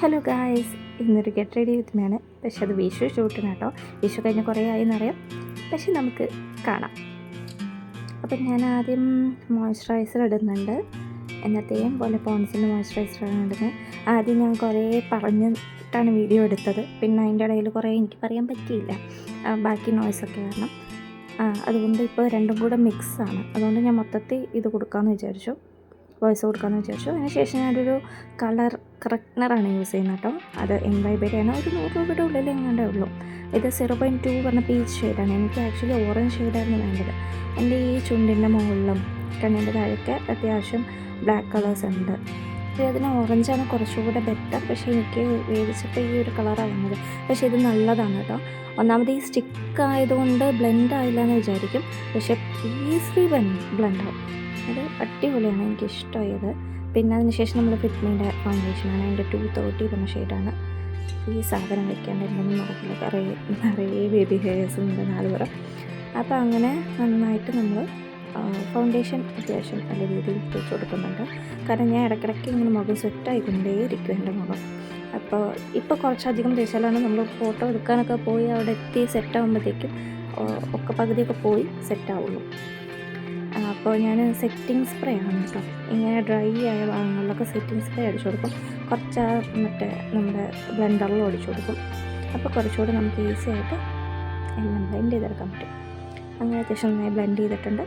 Hello guys, ഇന്നൊരു get ready with മീയാണ്. പക്ഷെ അത് വിഷു ഷൂട്ടിന് കേട്ടോ. വിഷു കഴിഞ്ഞ് കുറേ ആയി എന്നറിയാം, പക്ഷെ നമുക്ക് കാണാം. അപ്പം ഞാൻ ആദ്യം മോയ്സ്ചറൈസർ ഇടുന്നുണ്ട്. എന്നത്തെയും പോലെ പോൺസിൻ്റെ മോയ്സ്ചറൈസറാണ് ഇടുന്നത്. ആദ്യം ഞാൻ കുറേ പറഞ്ഞിട്ടാണ് വീഡിയോ എടുത്തത്. പിന്നെ അതിൻ്റെ ഇടയിൽ കുറേ എനിക്ക് പറയാൻ പറ്റിയില്ല, ബാക്കി നോയ്സൊക്കെ കാരണം. അതുകൊണ്ട് ഇപ്പോൾ രണ്ടും കൂടെ മിക്സാണ്. അതുകൊണ്ട് ഞാൻ മൊത്തത്തിൽ ഇത് കൊടുക്കാമെന്ന് വിചാരിച്ചു, വോയിസ് കൊടുക്കാമെന്ന് വിചാരിച്ചു. അതിനുശേഷം ഞാനൊരു കളർ കറക്നറാണ് യൂസ് ചെയ്യുന്നത് കേട്ടോ. അത് എംബൈബിയുടെയാണ്. ഒരു 100 രൂപയുടെ ഉള്ളിൽ എങ്ങാണ്ടേ ഉള്ളൂ. ഇത് 0.2 പറഞ്ഞ പീച്ച് ഷെയ്ഡാണ്. എനിക്ക് ആക്ച്വലി ഓറഞ്ച് ഷെയ്ഡായിരുന്നു വേണ്ടത്. എൻ്റെ ഈ ചുണ്ടിൻ്റെ മുകളിലും കണ്ണിൻ്റെ താഴെയൊക്കെ അത്യാവശ്യം ബ്ലാക്ക് കളേഴ്സ് ഉണ്ട്. അതിന് ഓറഞ്ചാണ് കുറച്ചുകൂടെ ബെറ്റർ. പക്ഷേ എനിക്ക് വേവിച്ചപ്പോൾ ഈ ഒരു കളറാണ് വന്നത്. പക്ഷേ ഇത് നല്ലതാണ് കേട്ടോ. ഒന്നാമത് ഈ സ്റ്റിക്ക് ആയതുകൊണ്ട് ബ്ലെൻഡ് ആയില്ല എന്ന് വിചാരിക്കും, പക്ഷേ ഈസിലി ബ്ലെൻഡാവും. അത് അടിപൊളിയാണ്, എനിക്കിഷ്ടമായത്. പിന്നെ അതിനുശേഷം നമ്മൾ ഫിറ്റ്മിൻ്റെ ഫൗണ്ടേഷനാണ്. എൻ്റെ 230 പറഞ്ഞ ഷെയ്ഡാണ്. ഈ സാധനം വെക്കാണ്ട് എന്തൊന്നും നടക്കില്ല, നിറയെ ബേബി ഹെയർസും ഉണ്ട് 4 പുറം. അപ്പോൾ അങ്ങനെ നന്നായിട്ട് നമ്മൾ ഫൗണ്ടേഷൻ അത്യാവശ്യം നല്ല രീതിയിൽ തേച്ച് കൊടുക്കുന്നുണ്ട്. കാരണം ഞാൻ ഇടയ്ക്കിടയ്ക്ക് ഇങ്ങനെ മുഖം സെറ്റായിക്കൊണ്ടേയിരിക്കും എൻ്റെ മുഖം. അപ്പോൾ ഇപ്പോൾ കുറച്ചധികം തേച്ചാലാണ് നമ്മൾ ഫോട്ടോ എടുക്കാനൊക്കെ പോയി അവിടെ എത്തി സെറ്റാകുമ്പോഴത്തേക്കും ഒക്കെ പകുതിയൊക്കെ പോയി സെറ്റാവുള്ളൂ. അപ്പോൾ ഞാൻ സെറ്റിംഗ് സ്പ്രേ ആണ് കേട്ടോ. ഇങ്ങനെ ഡ്രൈ ആയ ഭാഗങ്ങളിലൊക്കെ സെറ്റിംഗ് സ്പ്രേ അടിച്ചു കൊടുക്കും. കുറച്ച് മറ്റേ നമ്മുടെ ബ്ലെൻഡറിലും അടിച്ചു കൊടുക്കും. അപ്പോൾ കുറച്ചുകൂടി നമുക്ക് ഈസി ആയിട്ട് എല്ലാം ബ്ലെൻഡ് ചെയ്തെടുക്കാൻ പറ്റും. അങ്ങനെ അത്യാവശ്യം നന്നായി ബ്ലെൻഡ് ചെയ്തിട്ടുണ്ട്.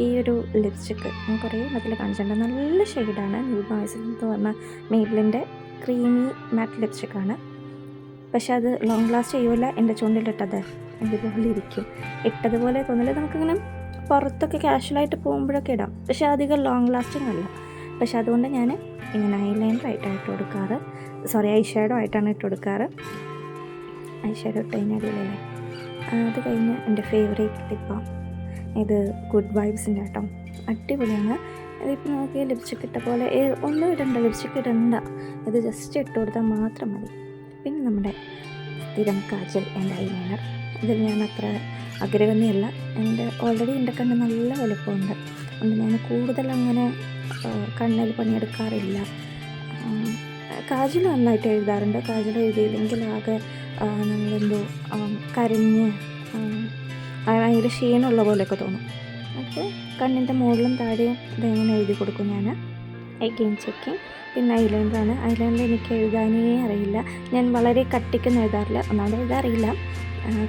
ഈ ഒരു ലിപ്സ്റ്റിക്ക് ഞാൻ കുറേ അതിൽ കാണിച്ചിട്ടുണ്ട്. നല്ല ഷെയ്ഡാണ്. ന്യൂഡ് നോയ്സ് എന്ന് പറഞ്ഞാൽ മെയ്ബ്ലിൻ്റെ ക്രീമി മാറ്റ് ലിപ്സ്റ്റിക്കാണ്. പക്ഷെ അത് ലോങ് ലാസ്റ്റ് ചെയ്യൂല. എൻ്റെ ചുണ്ടിലിട്ടത് ഇതുപോലെ ഇരിക്കും. ഇട്ടതുപോലെ തോന്നില്ല. നമുക്കിങ്ങനെ പുറത്തൊക്കെ കാഷ്വലായിട്ട് പോകുമ്പോഴൊക്കെ ഇടാം, പക്ഷെ അധികം ലോങ് ലാസ്റ്റിംഗ് അല്ല. പക്ഷെ അതുകൊണ്ട് ഞാൻ ഇങ്ങനെ ഐലൈനർ ആയിട്ടാണ് ഇട്ട് കൊടുക്കാറ്. ഐ ഷാഡോ ആയിട്ടാണ് ഇട്ട് കൊടുക്കാറ്. ഐ ഷാഡോ ഇട്ട് കഴിഞ്ഞാലല്ലേ. അത് കഴിഞ്ഞ് എൻ്റെ ഫേവറേറ്റ് ലിപ്പാണ് ഇത്, ഗുഡ് വൈബ്സിൻ്റെ കേട്ടോ. അടിപൊളിയാണ്. ഇതിപ്പോൾ നോക്കി ലിപ്സ്റ്റിക്ക് ഇട്ട പോലെ ഒന്നും ഇടണ്ട, ലിപ്സ്റ്റിക്ക് ഇടണ്ട. ഇത് ജസ്റ്റ് ഇട്ട് കൊടുത്താൽ മാത്രം മതി. പിന്നെ നമ്മുടെ സ്ഥിരം കാജൽ ആൻഡ് ഐലൈനർ. ഇതിൽ ഞാൻ അത്ര അഗ്രഗണ്യല്ല. ഓൾറെഡി എൻ്റെ കണ്ണ് നല്ല വലുപ്പമുണ്ട്. അതുകൊണ്ട് ഞാൻ കൂടുതൽ അങ്ങനെ കണ്ണിൽ പണിയെടുക്കാറില്ല. കാജൽ നന്നായിട്ട് എഴുതാറുണ്ട്. കാജൽ എഴുതിയില്ലെങ്കിൽ ആകെ നമ്മളെന്തോ കരഞ്ഞ് ഭയങ്കര ക്ഷീണമുള്ള പോലെയൊക്കെ തോന്നും. അപ്പോൾ കണ്ണിൻ്റെ മുകളിലും താഴെയും ഇതെങ്ങനെ എഴുതി കൊടുക്കും ഞാൻ. Again checking. പിന്നെ ഐലൈനറാണ്. ഐലൈനർ എനിക്ക് എഴുതാനേ അറിയില്ല. ഞാൻ വളരെ കട്ടിക്കൊന്നും എഴുതാറില്ല. ഒന്നാമത് എഴുതാറിയില്ല.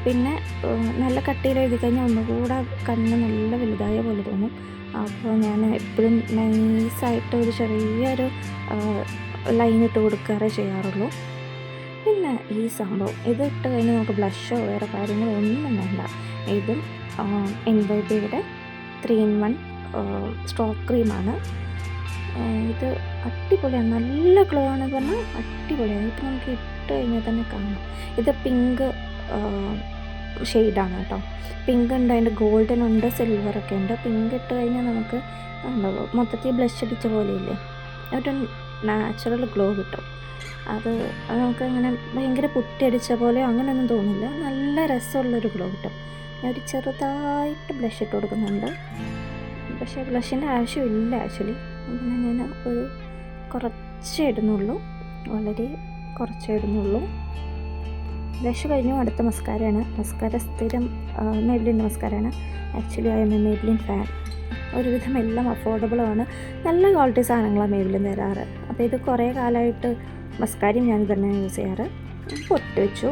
പിന്നെ നല്ല കട്ടിയിൽ എഴുതി കഴിഞ്ഞാൽ ഒന്നുകൂടെ കണ്ണ് നല്ല വലുതായ പോലെ തോന്നും. അപ്പോൾ ഞാൻ എപ്പോഴും നൈസായിട്ട് ഒരു ചെറിയൊരു ലൈൻ ഇട്ട് കൊടുക്കാറേ ചെയ്യാറുള്ളൂ. പിന്നെ ഈ സംഭവം ഇത് ഇട്ട് കഴിഞ്ഞാൽ നമുക്ക് ബ്ലഷോ വേറെ കാര്യങ്ങളോ ഒന്നും വേണ്ട. ഇതും എൻവൈബിയുടെ 3-in-1 സ്ട്രോക്ക് ക്രീമാണ്. ഇത് അടിപൊളിയാണ്, നല്ല ഗ്ലോ ആണ് പറഞ്ഞാൽ അടിപൊളിയാണ്. ഇപ്പം നമുക്ക് ഇട്ട് കഴിഞ്ഞാൽ തന്നെ കാണാം. ഇത് പിങ്ക് ഷെയ്ഡാണ് കേട്ടോ. പിങ്ക് ഉണ്ട്, അതിൻ്റെ ഗോൾഡൻ ഉണ്ട്, സിൽവറൊക്കെ ഉണ്ട്. പിങ്ക് ഇട്ട് കഴിഞ്ഞാൽ നമുക്ക് മൊത്തത്തിൽ ബ്ലഷ് അടിച്ച പോലെയില്ലേ, ഒരു നാച്ചുറൽ ഗ്ലോ കിട്ടും. അത് നമുക്ക് അങ്ങനെ ഭയങ്കര പുട്ടിയടിച്ച പോലെ അങ്ങനെയൊന്നും തോന്നില്ല. നല്ല രസമുള്ളൊരു ഗ്ലോ കിട്ടും. ഞാൻ ഒരു ചെറുതായിട്ട് ബ്ലഷ് ഇട്ട് കൊടുക്കുന്നുണ്ട്, പക്ഷേ ബ്ലഷിൻ്റെ ആവശ്യമില്ല ആക്ച്വലി. പിന്നെ ഞാൻ ഒരു കുറച്ചേ ഇടുന്നുള്ളൂ, വളരെ കുറച്ചേ ഇടുന്നുള്ളൂ. ബ്ലഷ് കഴിഞ്ഞു. അടുത്ത മസ്കാരയാണ്. മസ്കാര സ്ഥിരം മെയ്ബ്ലിൻ്റെ മസ്കാരയാണ്. Actually I am a Maybelline fan. ഒരുവിധം എല്ലാം അഫോർഡബിളാണ്. നല്ല ക്വാളിറ്റി സാധനങ്ങളാണ് മെയ്ബ്ലിൻ തരാറ്. അപ്പോൾ ഇത് കുറേ കാലമായിട്ട് മസ്കാരയും ഞാൻ തന്നെ യൂസ് ചെയ്യാറ്. പൊട്ട് വെച്ചു.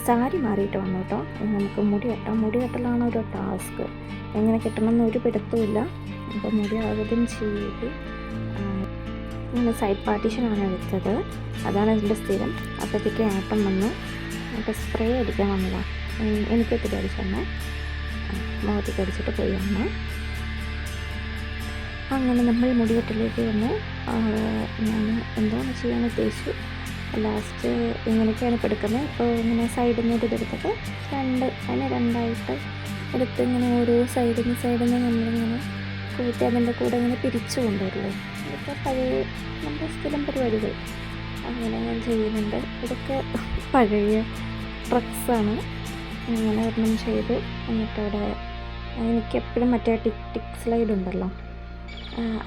സാരി മാറിയിട്ട് വന്നു കേട്ടോ. നമുക്ക് മുടി കെട്ടലാണ് ഒരു ടാസ്ക്. എങ്ങനെ കെട്ടണമെന്ന് ഒരു പിടുത്തമില്ല. അപ്പോൾ മുടി ആദ്യം ചെയ്ത് ഇങ്ങനെ സൈഡ് പാർട്ടീഷനാണ് എടുത്തത്. അതാണ് ഇതിൻ്റെ സ്ഥിരം. അപ്പോഴത്തേക്ക് ഏട്ടം വന്നു. അപ്പോൾ സ്പ്രേ അടിക്കാൻ വന്നതാണ്. എനിക്കൊത്തിരി അടിച്ചെന്നെ മുഖത്തേക്ക് അടിച്ചിട്ട് പോയി വന്നു. അങ്ങനെ നമ്മൾ മുടികെട്ടിലേക്ക് വന്നു. ഞാൻ എന്താണ് ചെയ്യാൻ ഉദ്ദേശിച്ചു. ലാസ്റ്റ് ഇങ്ങനെയൊക്കെയാണ് ഇപ്പോൾ എടുക്കുന്നത്. ഇപ്പോൾ ഇങ്ങനെ സൈഡിൽ നിന്ന് ഇതെടുത്തിട്ട് അതിനെ രണ്ടായിട്ട് എടുത്ത് ഇങ്ങനെ ഓരോ സൈഡിൽ നിന്ന് നമ്മളിങ്ങനെ കൂട്ടി അതിൻ്റെ കൂടെ ഇങ്ങനെ പിരിച്ചു കൊണ്ടുവരില്ലേ. ഇതൊക്കെ പഴയ നമ്മുടെ സ്ഥിരം പരിപാടികൾ അങ്ങനെ ഞാൻ ചെയ്യുന്നുണ്ട്. ഇതൊക്കെ പഴയ ട്രിക്സാണ്. അങ്ങനെ ഒരെണ്ണം ചെയ്ത് എന്നിട്ടവിടെ എനിക്കെപ്പോഴും മറ്റേ ടിക് സ്ലൈഡ് ഉണ്ടല്ലോ,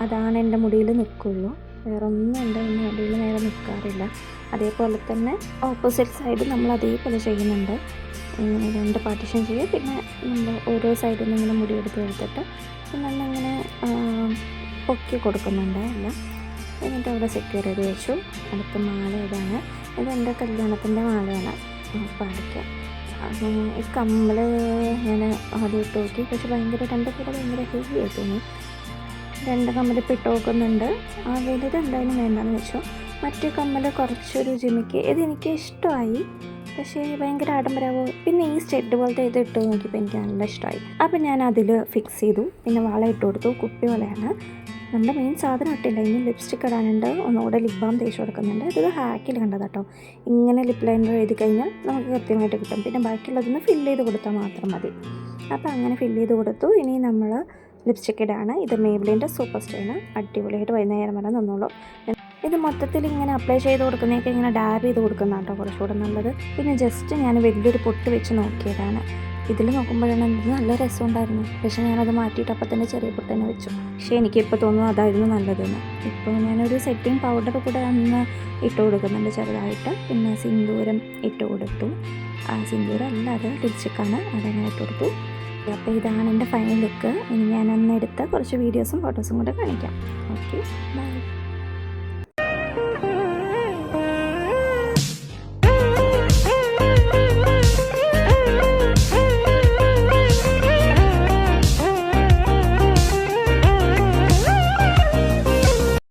അതാണ് എൻ്റെ മുടിയിൽ നിൽക്കുള്ളൂ. വേറെ ഒന്നും എൻ്റെ മുടിയിൽ നേരെ നിൽക്കാറില്ല. അതേപോലെ തന്നെ ഓപ്പോസിറ്റ് സൈഡ് നമ്മൾ അതേപോലെ ചെയ്യുന്നുണ്ട്. ഇങ്ങനെ 2 പാർട്ടീഷൻ ചെയ്യുക. പിന്നെ നമ്മൾ ഓരോ സൈഡിൽ നിന്ന് ഇങ്ങനെ മുടി എടുത്തിട്ട് പിന്നെ ഇങ്ങനെ പൊക്കി കൊടുക്കുന്നുണ്ട് എല്ലാം. എന്നിട്ട് അവിടെ സെക്യൂർ ചെയ്ത് വെച്ചു. അടുത്ത മാല ഇതാണ്. ഇതെൻ്റെ കല്യാണത്തിൻ്റെ മാലയാണ് പാടിക്കുക. ഈ കമ്മൽ ഞാൻ ആദ്യം ഇട്ട് നോക്കി. പക്ഷെ ഭയങ്കര 2 കൂടെ ഭയങ്കര ഹെവി ആയി തോന്നി. 2 കമ്മൽ ഇപ്പോൾ ഇട്ട് നോക്കുന്നുണ്ട്. ആ വലുത് എന്തായാലും വേണ്ടെന്ന് വെച്ചു. മറ്റേ കമ്മൽ കുറച്ചൊരു ജിമിക്ക് ഇതെനിക്ക് ഇഷ്ടമായി. പക്ഷേ ഭയങ്കര ആഡംബരമോ. പിന്നെ ഈ സ്റ്റെഡ് പോലത്തെ ഇത് ഇട്ട് നോക്കിയപ്പോൾ എനിക്ക് നല്ല ഇഷ്ടമായി. അപ്പം ഞാൻ അതിൽ ഫിക്സ് ചെയ്തു. പിന്നെ വള ഇട്ട് കൊടുത്തു. കുപ്പി വളയാണ്. നമ്മുടെ മെയിൻ സാധനം ഇട്ടില്ല. ഇനി ലിപ്സ്റ്റിക്ക് ഇടാനുണ്ട്. ഒന്നുകൂടെ ലിപ് ബാം തേച്ച് കൊടുക്കുന്നുണ്ട്. ഇത് ഹാക്കിൽ കണ്ടത് കേട്ടോ. ഇങ്ങനെ ലിപ് ലൈനർ എഴുതി കഴിഞ്ഞാൽ നമുക്ക് കൃത്യമായിട്ട് കിട്ടും. പിന്നെ ബാക്കിയുള്ളതൊന്ന് ഫില്ല് ചെയ്ത് കൊടുത്താൽ മാത്രം മതി. അപ്പോൾ അങ്ങനെ ഫില്ല് ചെയ്ത് കൊടുത്തു. ഇനി നമ്മൾ ലിപ്സ്റ്റിക്ക് ഇടാണ്. ഇത് മേബ്ലിൻ്റെ സൂപ്പർ സ്റ്റൈലാണ്. അടിപൊളിയായിട്ട് വൈകുന്നേരം വരെ നിന്നോളൂ. ഇത് മൊത്തത്തിൽ ഇങ്ങനെ അപ്ലൈ ചെയ്ത് കൊടുക്കുന്നതൊക്കെ ഇങ്ങനെ ഡാബ് ചെയ്ത് കൊടുക്കുന്ന കേട്ടോ കുറച്ചുകൂടെ നല്ലത്. പിന്നെ ജസ്റ്റ് ഞാൻ വലിയൊരു പൊട്ട് വെച്ച് നോക്കിയതാണ്. ഇതിൽ നോക്കുമ്പോഴാണ് ഇത് നല്ല രസമുണ്ടായിരുന്നു. പക്ഷേ ഞാനത് മാറ്റിയിട്ട് അപ്പം തന്നെ ചെറിയ പൊട്ട് തന്നെ വെച്ചു. പക്ഷേ എനിക്കിപ്പോൾ തോന്നുന്നു അതായിരുന്നു നല്ലതെന്ന്. ഇപ്പോൾ ഞാനൊരു സെറ്റിംഗ് പൗഡർ കൂടെ അന്ന് ഇട്ട് കൊടുക്കുന്നുണ്ട് ചെറുതായിട്ട്. പിന്നെ സിന്ദൂരം ഇട്ട് കൊടുത്തു. സിന്ദൂരം അല്ല, അത് ലിപ്സ്റ്റിക്കാണ്. അതങ്ങനെ ഇട്ട് കൊടുത്തു. അപ്പോൾ ഇതാണ് എൻ്റെ ഫൈനൽ ലുക്ക്. ഇനി ഞാനന്ന് എടുത്ത കുറച്ച് വീഡിയോസും ഫോട്ടോസും കൂടെ കാണിക്കാം. Okay, by.